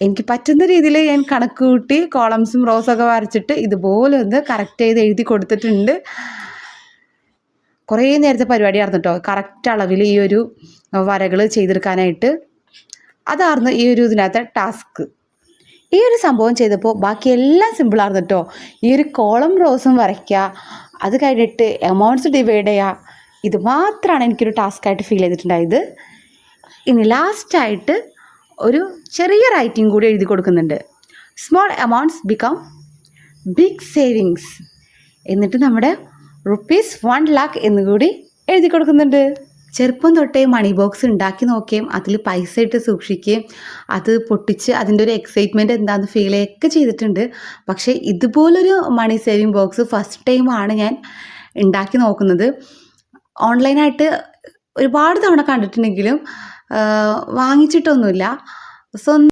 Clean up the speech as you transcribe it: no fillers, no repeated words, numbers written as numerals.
എനിക്ക് പറ്റുന്ന രീതിയിൽ ഞാൻ കണക്ക് കൂട്ടി കോളംസും റോസൊക്കെ വരച്ചിട്ട് ഇതുപോലെ ഒന്ന് കറക്റ്റ് ചെയ്ത് എഴുതി കൊടുത്തിട്ടുണ്ട്. കുറേ നേരത്തെ പരിപാടിയായിരുന്നു കേട്ടോ, കറക്റ്റ് അളവിൽ ഈ ഒരു വരകൾ ചെയ്തെടുക്കാനായിട്ട്. അതായിരുന്നു ഈ ഒരു ഇതിനകത്തെ ടാസ്ക്. ഈ ഒരു സംഭവം ചെയ്തപ്പോൾ ബാക്കിയെല്ലാം സിമ്പിളായിരുന്നു കേട്ടോ. ഈ ഒരു കോളം റോസും വരയ്ക്കുക, അത് കഴിഞ്ഞിട്ട് എമൗണ്ട്സ് ഡിവൈഡ് ചെയ്യുക, ഇത് മാത്രമാണ് എനിക്കൊരു ടാസ്ക്കായിട്ട് ഫീൽ ചെയ്തിട്ടുണ്ടായത്. ഇനി ലാസ്റ്റായിട്ട് ഒരു ചെറിയ റൈറ്റിംഗ് കൂടി എഴുതി കൊടുക്കുന്നുണ്ട്. Small amounts become big savings. എന്നിട്ട് നമ്മുടെ ₹1,00,000 എന്നുകൂടി എഴുതി കൊടുക്കുന്നുണ്ട്. ചെറുപ്പം തൊട്ടേ മണി ബോക്സ് ഉണ്ടാക്കി നോക്കുകയും അതിൽ പൈസ ഇട്ട് സുരക്ഷിക്കുകയും അത് പൊട്ടിച്ച് അതിൻ്റെ ഒരു എക്സൈറ്റ്മെൻറ്റ് എന്താണെന്ന് ഫീൽ ചെയ്യുകയൊക്കെ ചെയ്തിട്ടുണ്ട്. പക്ഷേ ഇതുപോലൊരു മണി സേവിങ് ബോക്സ് ഫസ്റ്റ് ടൈമാണ് ഞാൻ ഉണ്ടാക്കി നോക്കുന്നത്. ഓൺലൈനായിട്ട് ഒരുപാട് തവണ കണ്ടിട്ടുണ്ടെങ്കിലും വാങ്ങിച്ചിട്ടൊന്നുമില്ല. സ്വന്തം